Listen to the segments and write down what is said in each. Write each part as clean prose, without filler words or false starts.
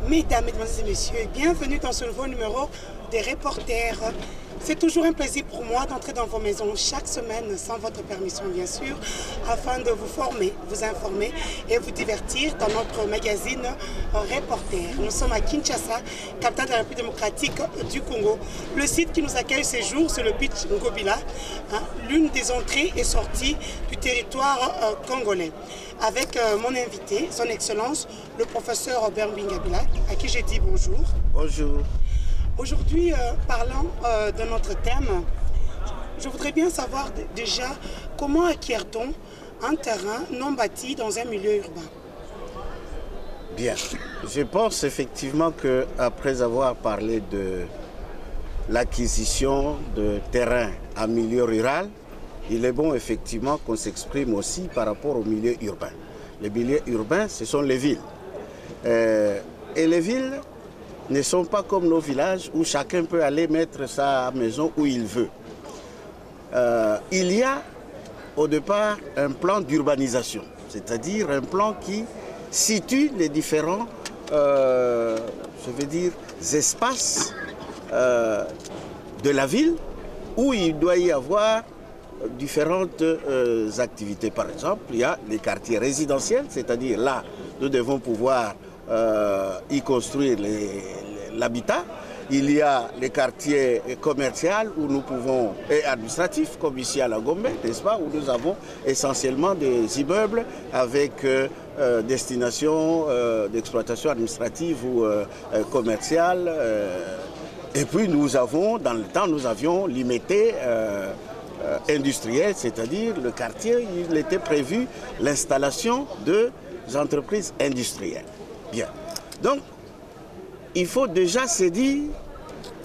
Mesdames, Mesdemoiselles et Messieurs, bienvenue dans ce nouveau numéro des reporters. C'est toujours un plaisir pour moi d'entrer dans vos maisons chaque semaine, sans votre permission bien sûr, afin de vous former, vous informer et vous divertir dans notre magazine Reporter. Nous sommes à Kinshasa, capitale de la République démocratique du Congo. Le site qui nous accueille ces jours, c'est le Beach Ngobila, l'une des entrées et sorties du territoire congolais. Avec mon invité, son Excellence, le professeur Robert Mbingabila, à qui j'ai dit bonjour. Bonjour. Aujourd'hui, parlant de notre thème, je voudrais bien savoir déjà comment acquiert-on un terrain non bâti dans un milieu urbain? Bien, je pense effectivement qu'après avoir parlé de l'acquisition de terrain en milieu rural, il est bon effectivement qu'on s'exprime aussi par rapport au milieu urbain. Les milieux urbains, ce sont les villes. Et les villes ne sont pas comme nos villages où chacun peut aller mettre sa maison où il veut. Il y a au départ un plan d'urbanisation, c'est-à-dire un plan qui situe les différents espaces de la ville où il doit y avoir différentes activités. Par exemple, il y a les quartiers résidentiels, c'est-à-dire là, nous devons pouvoir y construire l'habitat. Il y a les quartiers commerciaux où nous pouvons, et administratifs, comme ici à la Gombe, n'est-ce pas, où nous avons essentiellement des immeubles avec destination d'exploitation administrative ou commerciale. Et puis nous avons, dans le temps, nous avions limité industriel, c'est-à-dire le quartier, il était prévu l'installation de entreprises industrielles. Bien. Donc, il faut déjà se dire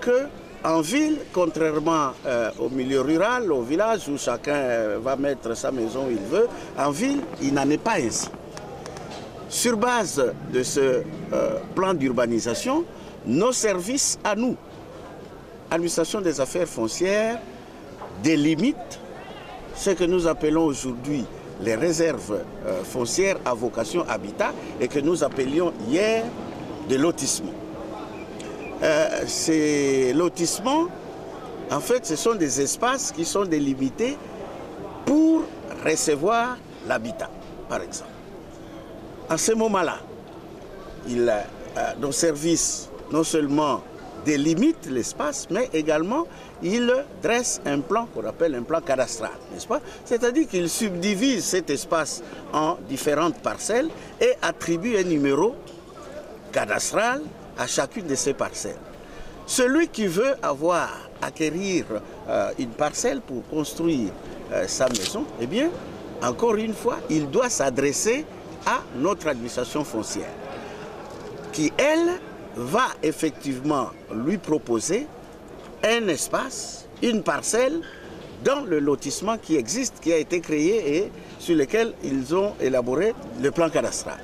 qu'en ville, contrairement au milieu rural, au village où chacun va mettre sa maison où il veut, en ville, il n'en est pas ainsi. Sur base de ce plan d'urbanisation, nos services à nous, administration des affaires foncières, délimitent ce que nous appelons aujourd'hui les réserves foncières à vocation habitat et que nous appelions hier des lotissements. Ces lotissements, en fait, ce sont des espaces qui sont délimités pour recevoir l'habitat, par exemple. À ce moment-là, nos services non seulement délimitent l'espace, mais également ils dressent un plan qu'on appelle un plan cadastral, n'est-ce pas? C'est-à-dire qu'ils subdivisent cet espace en différentes parcelles et attribuent un numéro cadastral à chacune de ces parcelles. Celui qui veut acquérir une parcelle pour construire sa maison, eh bien, encore une fois, il doit s'adresser à notre administration foncière, qui, elle, va effectivement lui proposer un espace, une parcelle dans le lotissement qui existe, qui a été créé et sur lequel ils ont élaboré le plan cadastral.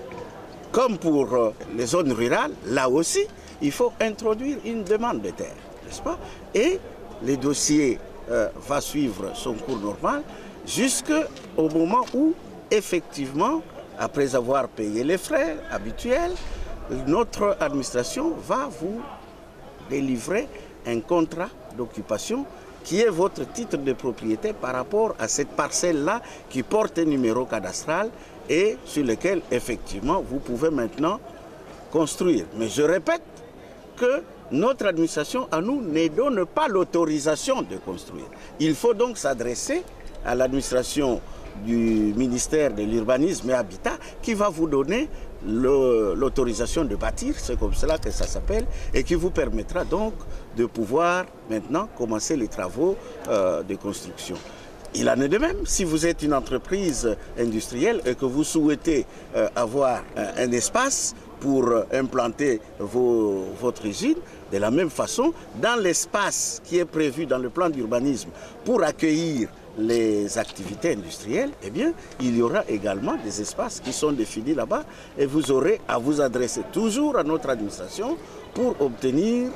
Comme pour les zones rurales, là aussi, il faut introduire une demande de terre, n'est-ce pas? Et le dossier va suivre son cours normal jusqu'au moment où, effectivement, après avoir payé les frais habituels, notre administration va vous délivrer un contrat d'occupation qui est votre titre de propriété par rapport à cette parcelle-là qui porte un numéro cadastral et sur lequel, effectivement, vous pouvez maintenant construire. Mais je répète que notre administration, à nous, ne donne pas l'autorisation de construire. Il faut donc s'adresser à l'administration du ministère de l'Urbanisme et Habitat qui va vous donner l'autorisation de bâtir, c'est comme cela que ça s'appelle, et qui vous permettra donc de pouvoir maintenant commencer les travaux de construction. Il en est de même si vous êtes une entreprise industrielle et que vous souhaitez avoir un espace pour implanter votre usine. De la même façon, dans l'espace qui est prévu dans le plan d'urbanisme pour accueillir les activités industrielles, eh bien, il y aura également des espaces qui sont définis là-bas et vous aurez à vous adresser toujours à notre administration pour obtenir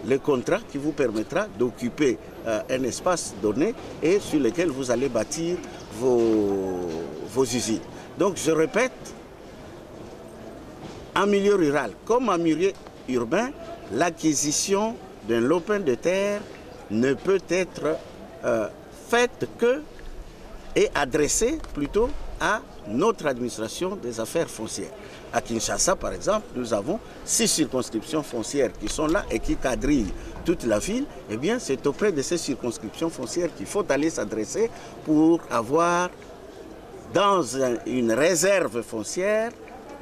le contrat qui vous permettra d'occuper un espace donné et sur lequel vous allez bâtir vos usines. Donc, je répète, en milieu rural comme en milieu urbain, l'acquisition d'un lopin de terre ne peut être faite que et adressée plutôt à notre administration des affaires foncières. À Kinshasa, par exemple, nous avons 6 circonscriptions foncières qui sont là et qui quadrillent toute la ville. Eh bien, c'est auprès de ces circonscriptions foncières qu'il faut aller s'adresser pour avoir dans une réserve foncière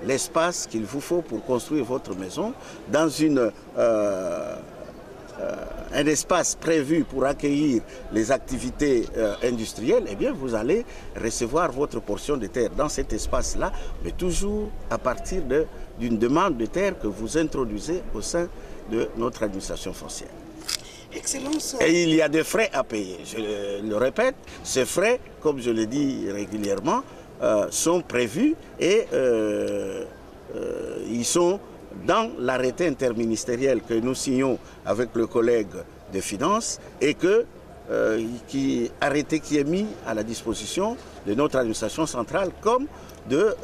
l'espace qu'il vous faut pour construire votre maison, dans un espace prévu pour accueillir les activités industrielles, eh bien vous allez recevoir votre portion de terre dans cet espace-là, mais toujours à partir d'une demande de terre que vous introduisez au sein de notre administration foncière. Excellence. Et il y a des frais à payer. Je le répète, ces frais, comme je le dis régulièrement, sont prévus et ils sont dans l'arrêté interministériel que nous signons avec le collègue des finances et arrêté qui est mis à la disposition de notre administration centrale comme de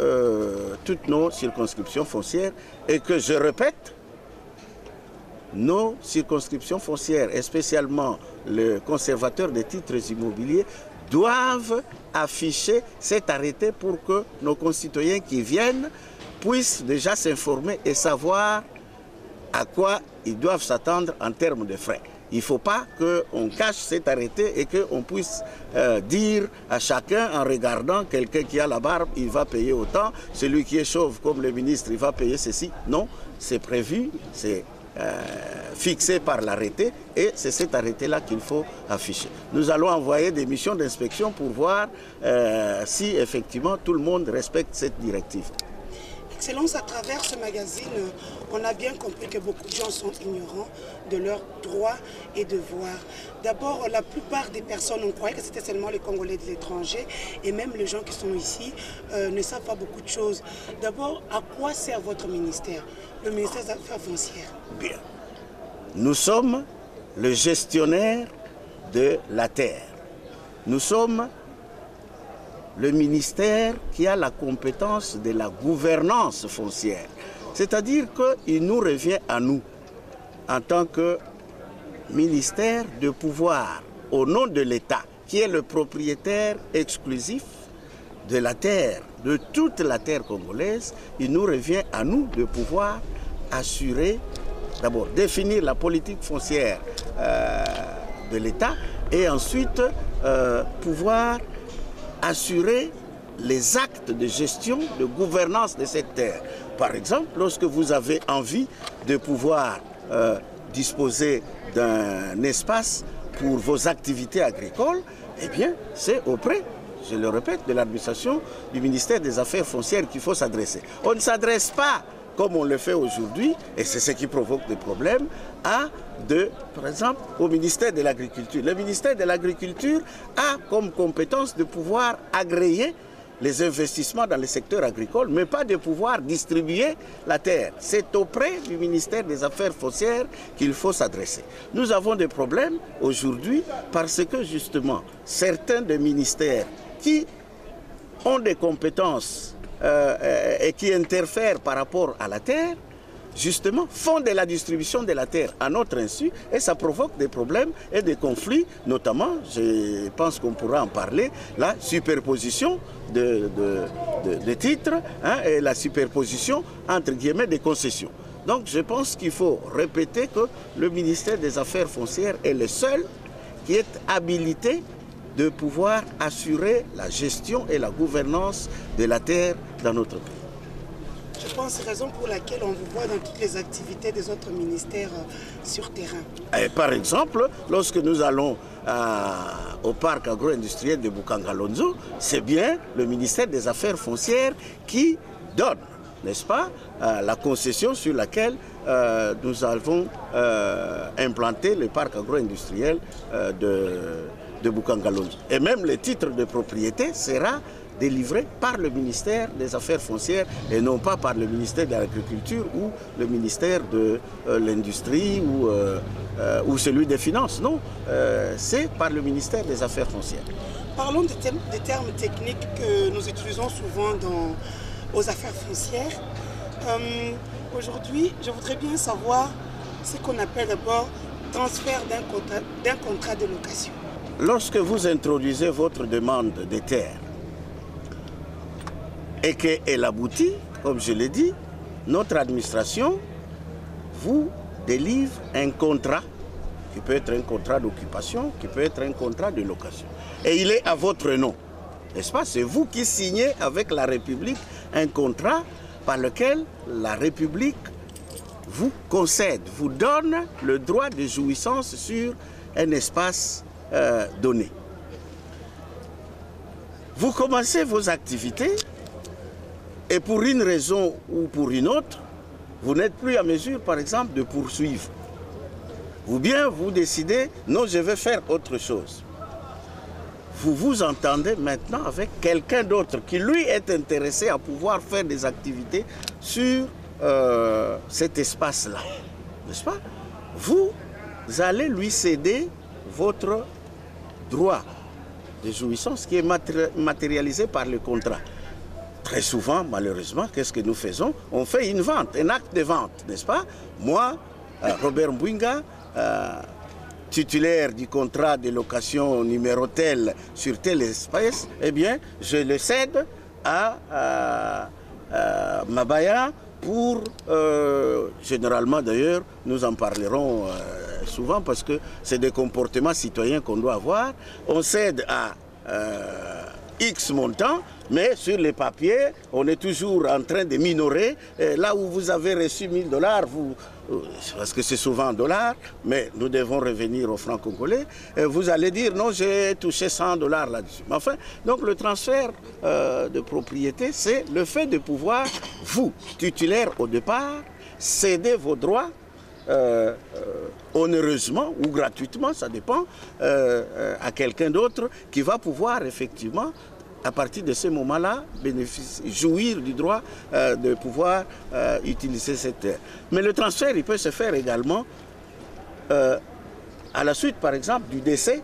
toutes nos circonscriptions foncières et que, je répète, nos circonscriptions foncières, et spécialement le conservateur des titres immobiliers, doivent afficher cet arrêté pour que nos concitoyens qui viennent puissent déjà s'informer et savoir à quoi ils doivent s'attendre en termes de frais. Il ne faut pas qu'on cache cet arrêté et qu'on puisse dire à chacun en regardant quelqu'un qui a la barbe, il va payer autant, celui qui est chauve comme le ministre, il va payer ceci. Non, c'est prévu, c'est fixé par l'arrêté et c'est cet arrêté-là qu'il faut afficher. Nous allons envoyer des missions d'inspection pour voir si effectivement tout le monde respecte cette directive. Excellence, à travers ce magazine, on a bien compris que beaucoup de gens sont ignorants de leurs droits et devoirs. D'abord, la plupart des personnes, on croyait que c'était seulement les Congolais de l'étranger, et même les gens qui sont ici ne savent pas beaucoup de choses. D'abord, à quoi sert votre ministère, le ministère des Affaires foncières? Bien. Nous sommes le gestionnaire de la terre. Nous sommes le ministère qui a la compétence de la gouvernance foncière. C'est-à-dire qu'il nous revient à nous, en tant que ministère, de pouvoir, au nom de l'État, qui est le propriétaire exclusif de la terre, de toute la terre congolaise, il nous revient à nous de pouvoir assurer, d'abord définir la politique foncière de l'État et ensuite pouvoir assurer les actes de gestion, de gouvernance de cette terre. Par exemple, lorsque vous avez envie de pouvoir disposer d'un espace pour vos activités agricoles, eh bien, c'est auprès, je le répète, de l'administration du ministère des Affaires foncières qu'il faut s'adresser. On ne s'adresse pas, comme on le fait aujourd'hui, et c'est ce qui provoque des problèmes, par exemple, au ministère de l'Agriculture. Le ministère de l'Agriculture a comme compétence de pouvoir agréer les investissements dans le secteur agricole, mais pas de pouvoir distribuer la terre. C'est auprès du ministère des Affaires foncières qu'il faut s'adresser. Nous avons des problèmes aujourd'hui parce que justement, certains des ministères qui ont des compétences et qui interfèrent par rapport à la terre, justement, font de la distribution de la terre à notre insu et ça provoque des problèmes et des conflits, notamment, je pense qu'on pourra en parler, la superposition de titres et la superposition, entre guillemets, des concessions. Donc je pense qu'il faut répéter que le ministère des Affaires foncières est le seul qui est habilité de pouvoir assurer la gestion et la gouvernance de la terre dans notre pays. Je pense que c'est la raison pour laquelle on vous voit dans toutes les activités des autres ministères sur terrain. Et par exemple, lorsque nous allons au parc agro-industriel de Bukangalonzo, c'est bien le ministère des Affaires foncières qui donne, n'est-ce pas, la concession sur laquelle nous avons implanté le parc agro-industriel de Bukangalonzo. Et même le titre de propriété sera délivré par le ministère des Affaires foncières et non pas par le ministère de l'Agriculture ou le ministère de l'Industrie ou celui des Finances. Non, c'est par le ministère des Affaires foncières. Parlons des termes techniques que nous utilisons souvent aux affaires foncières. Aujourd'hui, je voudrais bien savoir ce qu'on appelle d'abord transfert d'un contrat de location. Lorsque vous introduisez votre demande de terre et qu'elle aboutit, comme je l'ai dit, notre administration vous délivre un contrat qui peut être un contrat d'occupation, qui peut être un contrat de location. Et il est à votre nom, n'est-ce pas? C'est vous qui signez avec la République un contrat par lequel la République vous concède, vous donne le droit de jouissance sur un espace donné. Vous commencez vos activités et pour une raison ou pour une autre, vous n'êtes plus à mesure, par exemple, de poursuivre. Ou bien vous décidez, non, je vais faire autre chose. Vous vous entendez maintenant avec quelqu'un d'autre qui, lui, est intéressé à pouvoir faire des activités sur cet espace-là. N'est-ce pas? Vous allez lui céder votre droit de jouissance qui est matérialisé par le contrat. Très souvent, malheureusement, qu'est-ce que nous faisons? On fait une vente, un acte de vente, n'est-ce pas? Moi, Robert Mbouinga, titulaire du contrat de location numéro tel sur tel espace, eh bien, je le cède à Mabaya pour, généralement d'ailleurs, nous en parlerons souvent parce que c'est des comportements citoyens qu'on doit avoir. On cède à X montant, mais sur les papiers, on est toujours en train de minorer. Là où vous avez reçu 1000 $, parce que c'est souvent en dollars, mais nous devons revenir au franc congolais, vous allez dire non, j'ai touché 100 $ là-dessus. Mais enfin, donc le transfert de propriété, c'est le fait de pouvoir, vous, titulaire au départ, céder vos droits onéreusement ou gratuitement, ça dépend, à quelqu'un d'autre qui va pouvoir effectivement, à partir de ce moment-là, jouir du droit de pouvoir utiliser cette terre. Mais le transfert, il peut se faire également à la suite, par exemple, du décès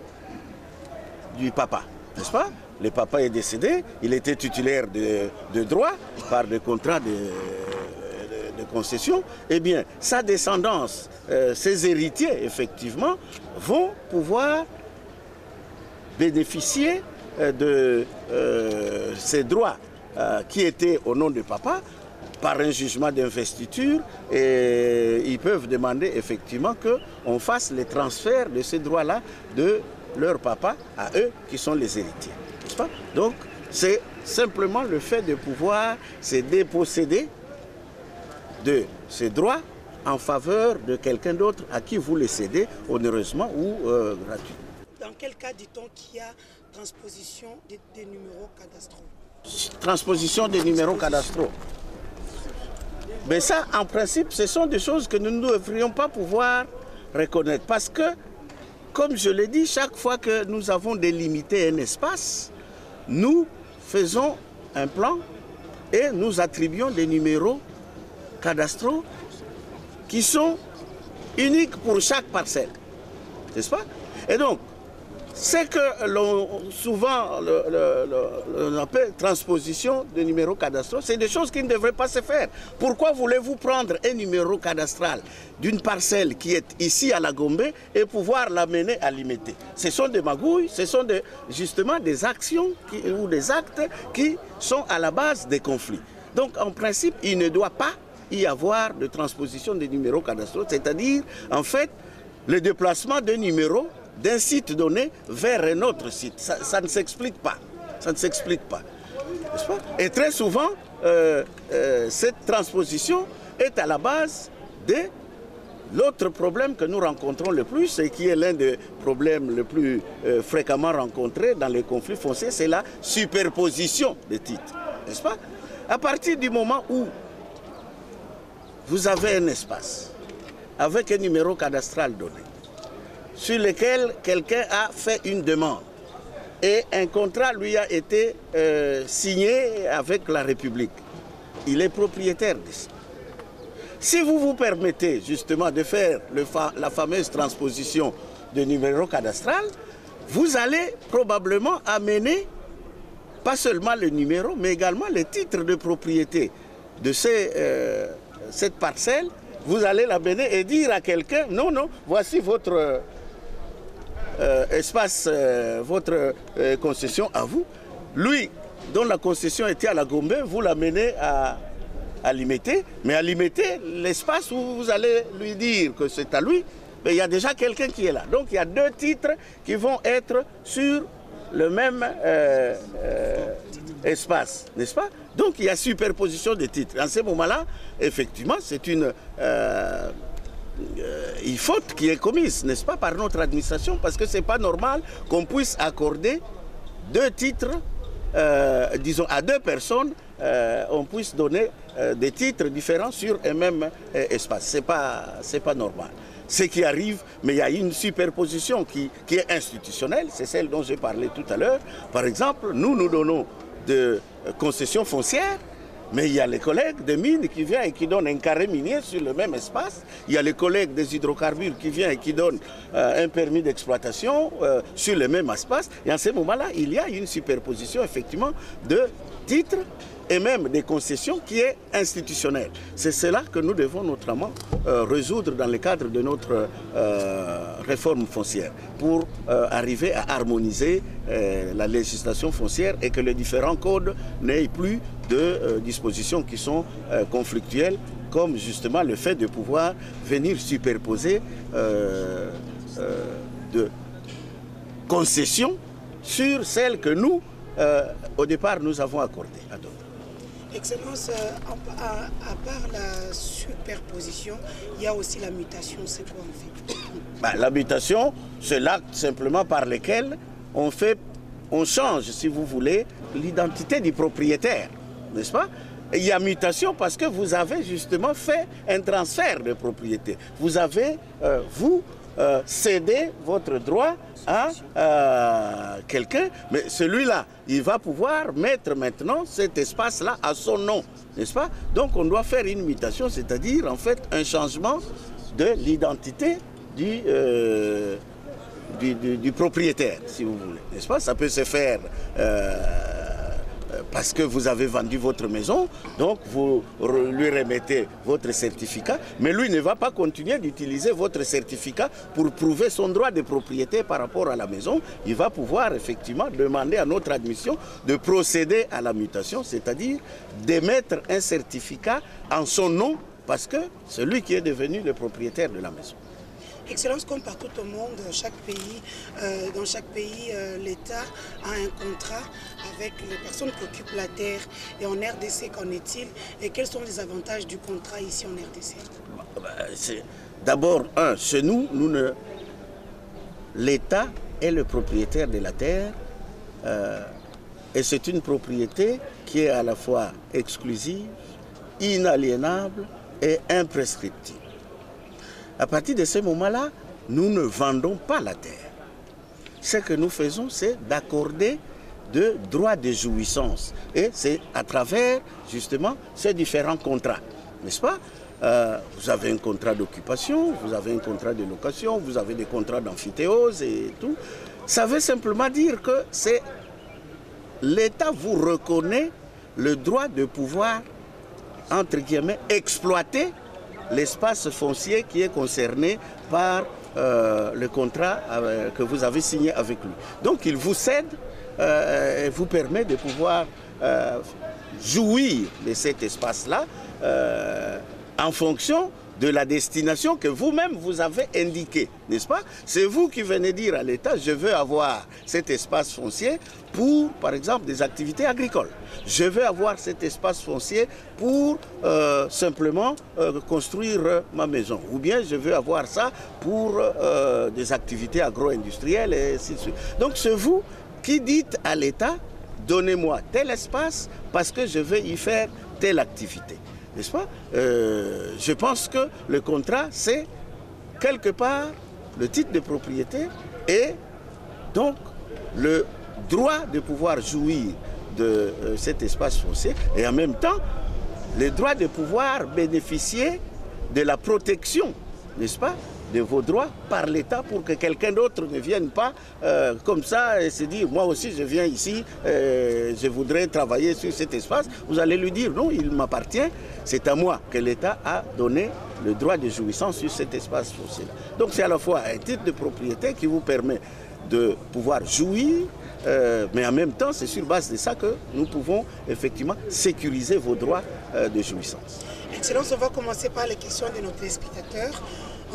du papa, n'est-ce pas? Le papa est décédé, il était titulaire de droit par des contrats de concession, eh bien, sa descendance, ses héritiers, effectivement, vont pouvoir bénéficier de ces droits qui étaient au nom de papa par un jugement d'investiture et ils peuvent demander effectivement qu'on fasse les transferts de ces droits-là de leur papa à eux qui sont les héritiers. N'est-ce pas? Donc, c'est simplement le fait de pouvoir se déposséder de ces droits en faveur de quelqu'un d'autre à qui vous les cédez onéreusement ou gratuitement. Dans quel cas dit-on qu'il y a transposition des numéros cadastraux? Transposition des numéros cadastraux. Mais ça, en principe, ce sont des choses que nous ne devrions pas pouvoir reconnaître. Parce que, comme je l'ai dit, chaque fois que nous avons délimité un espace, nous faisons un plan et nous attribuons des numéros cadastraux qui sont uniques pour chaque parcelle. N'est-ce pas? Et donc, c'est que souvent on appelle transposition de numéros cadastraux, c'est des choses qui ne devraient pas se faire. Pourquoi voulez-vous prendre un numéro cadastral d'une parcelle qui est ici à la Gombe et pouvoir l'amener à Limité? Ce sont des magouilles, ce sont justement des actions ou des actes qui sont à la base des conflits. Donc en principe, il ne doit pas y avoir de transposition des numéros cadastraux, c'est-à-dire en fait le déplacement d'un numéro d'un site donné vers un autre site. Ça ne s'explique pas. Ça ne s'explique pas. N'est-ce pas? Et très souvent, cette transposition est à la base de l'autre problème que nous rencontrons le plus et qui est l'un des problèmes les plus fréquemment rencontrés dans les conflits fonciers, c'est la superposition des titres. N'est-ce pas? À partir du moment où vous avez un espace avec un numéro cadastral donné, sur lequel quelqu'un a fait une demande et un contrat lui a été signé avec la République. Il est propriétaire de ça. Si vous vous permettez justement de faire la fameuse transposition de numéro cadastral, vous allez probablement amener pas seulement le numéro, mais également les titres de propriété de cette parcelle, vous allez la mener et dire à quelqu'un, non, non, voici votre espace, votre concession à vous. Lui, dont la concession était à la Gombe, vous l'amenez à Limete, mais à Limete, l'espace où vous allez lui dire que c'est à lui, mais il y a déjà quelqu'un qui est là. Donc il y a deux titres qui vont être sur le même espace, n'est-ce pas? Donc il y a superposition des titres. En ce moment-là, effectivement, c'est une faute qui est commise, n'est-ce pas, par notre administration, parce que ce n'est pas normal qu'on puisse accorder deux titres, disons, à deux personnes, on puisse donner des titres différents sur un même espace. Ce n'est pas normal. Ce qui arrive, mais il y a une superposition qui est institutionnelle, c'est celle dont j'ai parlé tout à l'heure. Par exemple, nous donnons de concessions foncières, mais il y a les collègues des mines qui viennent et qui donnent un carré minier sur le même espace. Il y a les collègues des hydrocarbures qui viennent et qui donnent un permis d'exploitation sur le même espace. Et en ce moment-là, il y a une superposition effectivement de titres et même des concessions qui est institutionnelle. C'est cela que nous devons notamment résoudre dans le cadre de notre réforme foncière pour arriver à harmoniser la législation foncière et que les différents codes n'aient plus de dispositions qui sont conflictuelles, comme justement le fait de pouvoir venir superposer de concessions sur celles que nous, au départ, nous avons accordées à d'autres. Excellence, à part la superposition, il y a aussi la mutation. C'est quoi en fait? La mutation, c'est l'acte simplement par lequel on change, si vous voulez, l'identité du propriétaire, n'est-ce pas? Et il y a mutation parce que vous avez justement fait un transfert de propriété. Vous avez, cédé votre droit à quelqu'un, mais celui-là, il va pouvoir mettre maintenant cet espace-là à son nom, n'est-ce pas? Donc on doit faire une mutation, c'est-à-dire en fait un changement de l'identité du propriétaire, si vous voulez, n'est-ce pas? Ça peut se faire parce que vous avez vendu votre maison, donc vous lui remettez votre certificat, mais lui ne va pas continuer d'utiliser votre certificat pour prouver son droit de propriété par rapport à la maison. Il va pouvoir effectivement demander à notre admission de procéder à la mutation, c'est-à-dire d'émettre un certificat en son nom, parce que c'est lui qui est devenu le propriétaire de la maison. Excellence, comme partout au monde, dans chaque pays, l'État a un contrat avec les personnes qui occupent la terre. Et en RDC, qu'en est-il? Et quels sont les avantages du contrat ici en RDC? D'abord, chez nous, l'État est le propriétaire de la terre et c'est une propriété qui est à la fois exclusive, inaliénable et imprescriptible. À partir de ce moment-là, nous ne vendons pas la terre. Ce que nous faisons, c'est d'accorder de droits de jouissance. Et c'est à travers, justement, ces différents contrats. N'est-ce pas? Vous avez un contrat d'occupation, vous avez un contrat de location, vous avez des contrats d'amphithéose et tout. Ça veut simplement dire que l'État vous reconnaît le droit de pouvoir, entre guillemets, exploiter l'espace foncier qui est concerné par le contrat que vous avez signé avec lui. Donc il vous cède et vous permet de pouvoir jouir de cet espace-là en fonction de la destination que vous-même vous avez indiquée, n'est-ce pas? C'est vous qui venez dire à l'État, je veux avoir cet espace foncier pour, par exemple, des activités agricoles. Je veux avoir cet espace foncier pour simplement construire ma maison. Ou bien je veux avoir ça pour des activités agro-industrielles et ainsi de suite. Donc c'est vous qui dites à l'État, donnez-moi tel espace parce que je vais y faire telle activité. N'est-ce pas? Je pense que le contrat, c'est quelque part le titre de propriété et donc le droit de pouvoir jouir de cet espace foncier et en même temps le droit de pouvoir bénéficier de la protection, n'est-ce pas, de vos droits par l'État pour que quelqu'un d'autre ne vienne pas comme ça et se dire, moi aussi je viens ici, je voudrais travailler sur cet espace. Vous allez lui dire, non, il m'appartient, c'est à moi que l'État a donné le droit de jouissance sur cet espace foncier. Donc c'est à la fois un titre de propriété qui vous permet de pouvoir jouir, mais en même temps, c'est sur base de ça que nous pouvons effectivement sécuriser vos droits de jouissance. Excellence, on va commencer par les questions de nos téléspectateurs.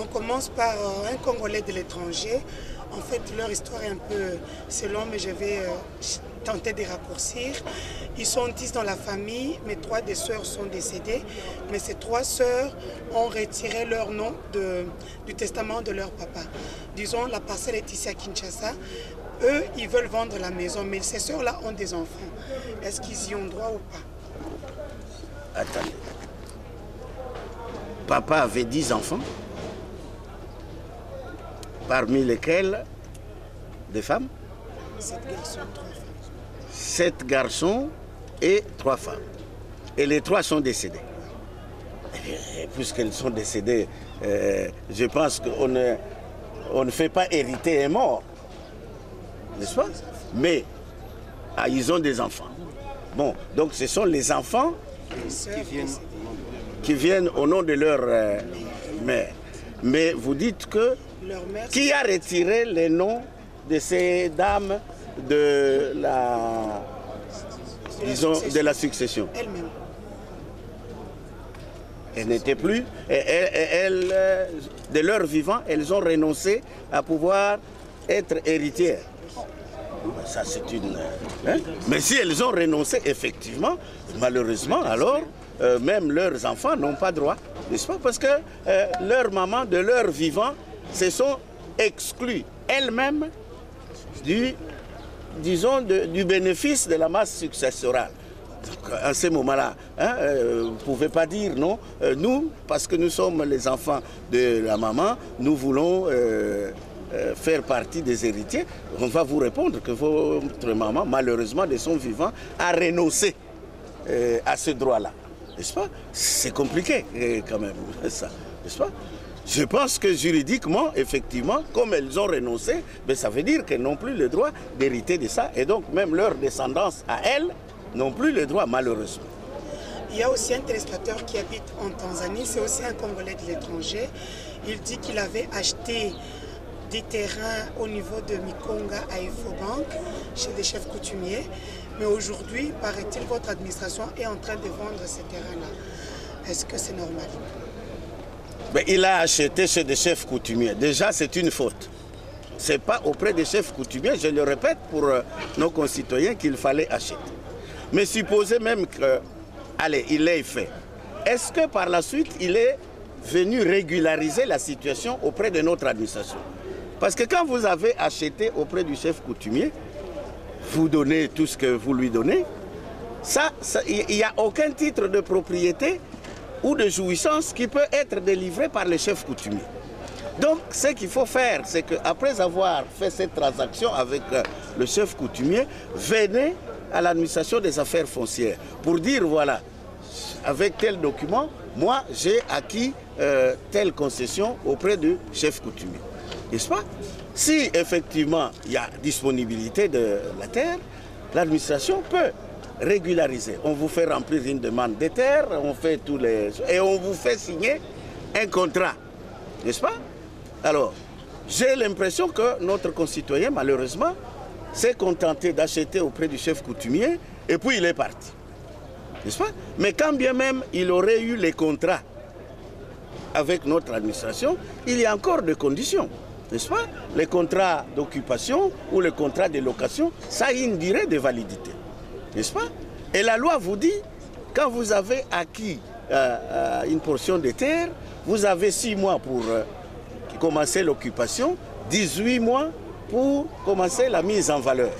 On commence par un Congolais de l'étranger. En fait, leur histoire est un peu selon, mais je vais tenter de raccourcir. Ils sont 10 dans la famille, mes 3 des sœurs sont décédées, mais ces 3 sœurs ont retiré leur nom du testament de leur papa. Disons, la parcelle est ici à Kinshasa. Eux, ils veulent vendre la maison, mais ces sœurs-là ont des enfants. Est-ce qu'ils y ont droit ou pas? Attendez. Papa avait 10 enfants, parmi lesquels des femmes? 7 garçons, 3 femmes. 7 garçons et 3 femmes. Et les 3 sont décédés. Puisqu'elles sont décédées, je pense qu'on ne fait pas hériter un mort. N'est-ce pas? Mais ils ont des enfants. Bon, donc ce sont les enfants qui viennent au nom de leur mère. Mais vous dites que qui a retiré les noms de ces dames de la succession? Elle-même. Elles n'étaient plus, de leur vivant, elles ont renoncé à pouvoir être héritières. Ça, c'est une... Mais si elles ont renoncé, effectivement, malheureusement, alors, même leurs enfants n'ont pas droit, n'est-ce pas? Parce que leur maman, de leur vivant, se sont exclues elles-mêmes du bénéfice de la masse successorale. Donc, à ce moment-là, vous ne pouvez pas dire non. Nous, parce que nous sommes les enfants de la maman, nous voulons faire partie des héritiers. On va vous répondre que votre maman, malheureusement, de son vivant, a renoncé à ce droit-là. N'est-ce pas? C'est compliqué quand même, ça. N'est-ce pas? Je pense que juridiquement, effectivement, comme elles ont renoncé, ben, ça veut dire qu'elles n'ont plus le droit d'hériter de ça. Et donc, même leur descendance à elles n'ont plus le droit, malheureusement. Il y a aussi un téléspectateur qui habite en Tanzanie, c'est aussi un Congolais de l'étranger. Il dit qu'il avait acheté des terrains au niveau de Mikonga à Efobank, chez des chefs coutumiers. Mais aujourd'hui, paraît-il, votre administration est en train de vendre ces terrains-là. Est-ce que c'est normal? Ben, il a acheté chez des chefs coutumiers. Déjà, c'est une faute. Ce n'est pas auprès des chefs coutumiers, je le répète pour nos concitoyens, qu'il fallait acheter. Mais supposez même que, allez, il l'ait fait. Est-ce que par la suite, il est venu régulariser la situation auprès de notre administration? Parce que quand vous avez acheté auprès du chef coutumier, vous donnez tout ce que vous lui donnez, il n'y a aucun titre de propriété ou de jouissance qui peut être délivré par le chef coutumier. Donc, ce qu'il faut faire, c'est qu'après avoir fait cette transaction avec le chef coutumier, venez à l'administration des affaires foncières pour dire, voilà, avec tel document, moi, j'ai acquis telle concession auprès du chef coutumier. N'est-ce pas? Si effectivement il y a disponibilité de la terre, l'administration peut régulariser. On vous fait remplir une demande de terre, on fait tous les... et on vous fait signer un contrat. N'est-ce pas? Alors, j'ai l'impression que notre concitoyen, malheureusement, s'est contenté d'acheter auprès du chef coutumier et puis il est parti. N'est-ce pas? Mais quand bien même il aurait eu les contrats avec notre administration, il y a encore des conditions. N'est-ce pas? Les contrats d'occupation ou les contrats de location, ça a une durée de validité. N'est-ce pas? Et la loi vous dit, quand vous avez acquis une portion de terre, vous avez 6 mois pour commencer l'occupation, 18 mois pour commencer la mise en valeur.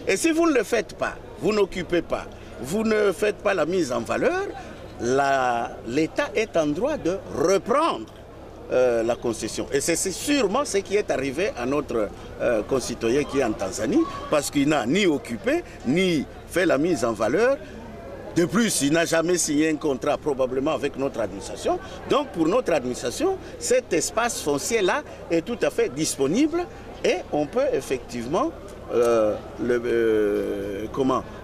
Et si vous ne le faites pas, vous n'occupez pas, vous ne faites pas la mise en valeur, l'État est en droit de reprendre la concession. Et c'est sûrement ce qui est arrivé à notre concitoyen qui est en Tanzanie, parce qu'il n'a ni occupé, ni fait la mise en valeur. De plus, il n'a jamais signé un contrat probablement avec notre administration. Donc pour notre administration, cet espace foncier-là est tout à fait disponible et on peut effectivement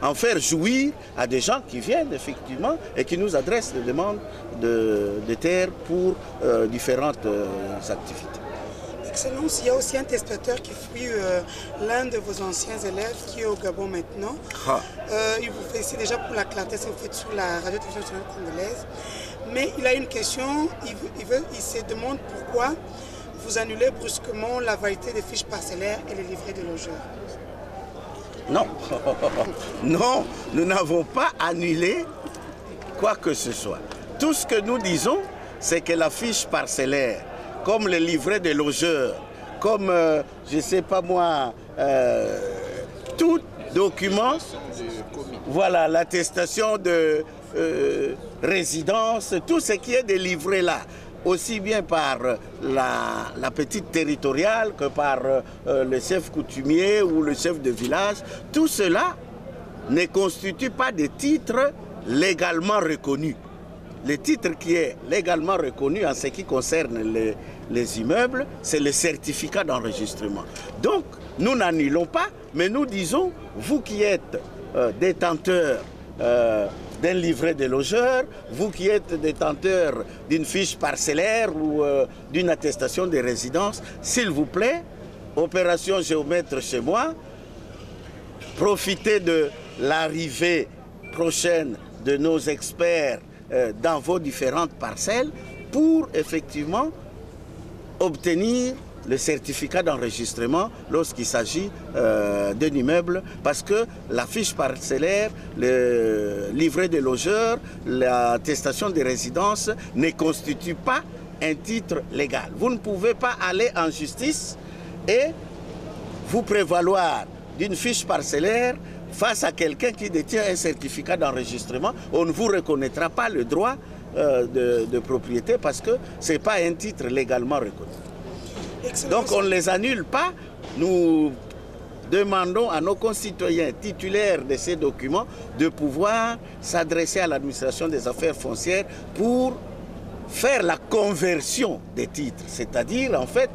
en faire jouir à des gens qui viennent effectivement et qui nous adressent des demandes de terre pour différentes activités. Excellence, il y a aussi un testateur qui fut l'un de vos anciens élèves qui est au Gabon maintenant. Il vous fait ici déjà pour la clarté, c'est fait sur la radio-télévision nationale congolaise. Mais il a une question, il se demande pourquoi vous annulez brusquement la validité des fiches parcellaires et les livrets des logeurs. Non, non, nous n'avons pas annulé quoi que ce soit. Tout ce que nous disons, c'est que la fiche parcellaire, comme le livret des logeurs, comme, je ne sais pas moi, tout document, voilà, l'attestation de résidence, tout ce qui est délivré là, aussi bien par la petite territoriale que par le chef coutumier ou le chef de village, tout cela ne constitue pas de titres légalement reconnus. Le titre qui est légalement reconnu en ce qui concerne les immeubles, c'est le certificat d'enregistrement. Donc, nous n'annulons pas, mais nous disons, vous qui êtes détenteur d'un livret de logeurs, vous qui êtes détenteur d'une fiche parcellaire ou d'une attestation de résidence, s'il vous plaît, opération géomètre chez moi, profitez de l'arrivée prochaine de nos experts dans vos différentes parcelles pour effectivement obtenir le certificat d'enregistrement lorsqu'il s'agit d'un immeuble, parce que la fiche parcellaire, le livret de logeurs, l'attestation de résidence ne constitue pas un titre légal. Vous ne pouvez pas aller en justice et vous prévaloir d'une fiche parcellaire face à quelqu'un qui détient un certificat d'enregistrement. On ne vous reconnaîtra pas le droit de propriété parce que ce n'est pas un titre légalement reconnu. Donc on ne les annule pas. Nous demandons à nos concitoyens titulaires de ces documents de pouvoir s'adresser à l'administration des affaires foncières pour faire la conversion des titres, c'est-à-dire en fait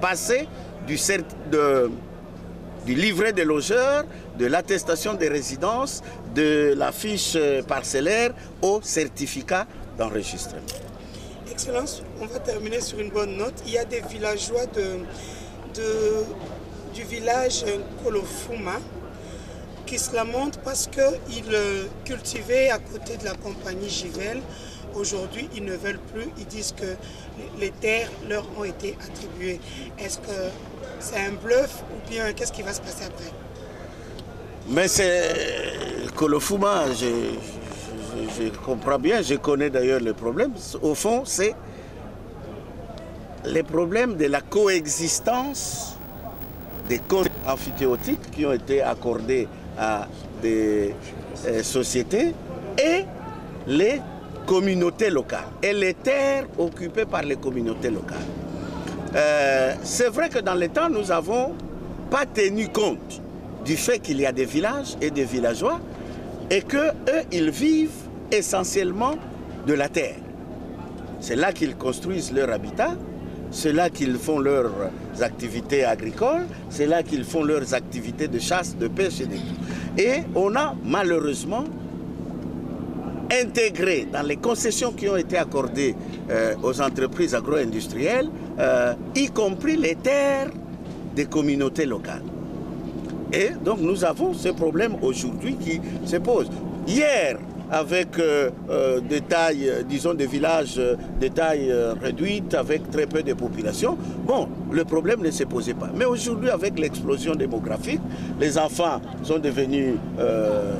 passer du livret de logeurs, de l'attestation de résidence, de la fiche parcellaire au certificat d'enregistrement. Excellence, on va terminer sur une bonne note. Il y a des villageois du village Kolofuma qui se lamentent parce qu'ils cultivaient à côté de la compagnie Givel. Aujourd'hui, ils ne veulent plus. Ils disent que les terres leur ont été attribuées. Est-ce que c'est un bluff ou bien qu'est-ce qui va se passer après? Mais c'est Kolofuma, je comprends bien, je connais d'ailleurs le problème. Au fond, c'est les problèmes de la coexistence des comptes amphithéotiques qui ont été accordés à des sociétés et les communautés locales et les terres occupées par les communautés locales. C'est vrai que dans le temps, nous n'avons pas tenu compte du fait qu'il y a des villages et des villageois et qu'eux, ils vivent essentiellement de la terre. C'est là qu'ils construisent leur habitat, c'est là qu'ils font leurs activités agricoles, c'est là qu'ils font leurs activités de chasse, de pêche et de tout. Et on a malheureusement intégré dans les concessions qui ont été accordées aux entreprises agro-industrielles, y compris les terres des communautés locales. Et donc nous avons ce problème aujourd'hui qui se pose. Hier, avec des tailles, disons des villages de taille réduite, avec très peu de population, bon, le problème ne se posait pas. Mais aujourd'hui, avec l'explosion démographique, les enfants sont devenus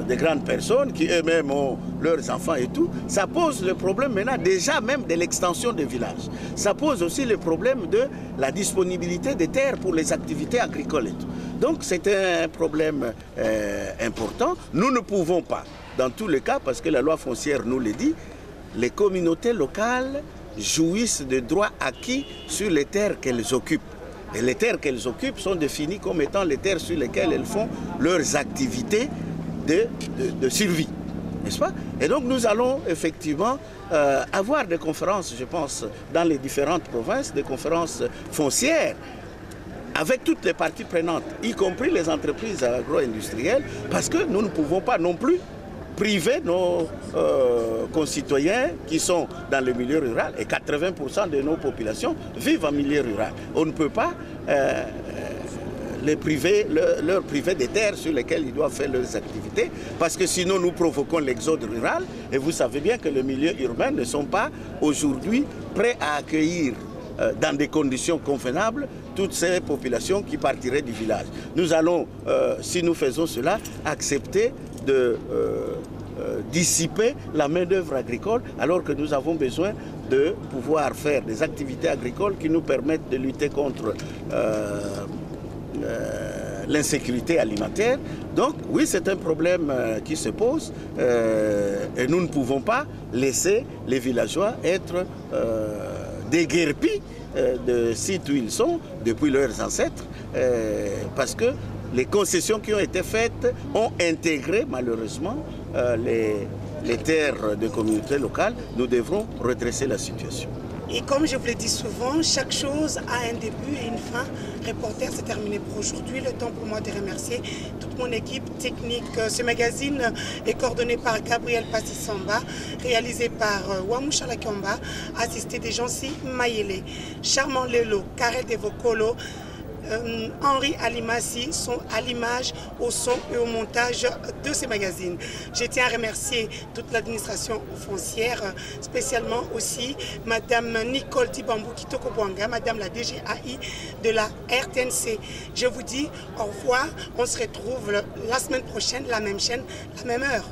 des grandes personnes qui eux-mêmes ont leurs enfants et tout. Ça pose le problème maintenant déjà même de l'extension des villages. Ça pose aussi le problème de la disponibilité des terres pour les activités agricoles et tout. Donc c'est un problème important. Nous ne pouvons pas, dans tous les cas, parce que la loi foncière nous le dit, les communautés locales jouissent de droits acquis sur les terres qu'elles occupent. Et les terres qu'elles occupent sont définies comme étant les terres sur lesquelles elles font leurs activités de survie. n'est-ce pas? Et donc nous allons effectivement avoir des conférences, je pense, dans les différentes provinces, des conférences foncières, avec toutes les parties prenantes, y compris les entreprises agro-industrielles, parce que nous ne pouvons pas non plus priver nos concitoyens qui sont dans le milieu rural, et 80% de nos populations vivent en milieu rural. On ne peut pas leur priver des terres sur lesquelles ils doivent faire leurs activités, parce que sinon nous provoquons l'exode rural, et vous savez bien que les milieux urbains ne sont pas aujourd'hui prêts à accueillir dans des conditions convenables toutes ces populations qui partiraient du village. Nous allons, si nous faisons cela, accepter de dissiper la main-d'œuvre agricole, alors que nous avons besoin de pouvoir faire des activités agricoles qui nous permettent de lutter contre l'insécurité alimentaire. Donc oui, c'est un problème qui se pose et nous ne pouvons pas laisser les villageois être déguerpis de sites où ils sont depuis leurs ancêtres, parce que les concessions qui ont été faites ont intégré malheureusement les terres de communautés locales. Nous devrons redresser la situation. Et comme je vous l'ai dit souvent, chaque chose a un début et une fin. Reporter, c'est terminé pour aujourd'hui. Le temps pour moi de remercier toute mon équipe technique. Ce magazine est coordonné par Gabriel Passissamba, réalisé par Wamusha Lakiomba, assisté des Jansi Mayele, Charmant Lelo, Karel Devokolo, Henri Alimassi sont à l'image, au son et au montage de ces magazines. Je tiens à remercier toute l'administration foncière, spécialement aussi Madame Nicole Tibambou Kitoko Bwanga, Madame la DGAI de la RTNC. Je vous dis au revoir, on se retrouve la semaine prochaine, la même chaîne, la même heure.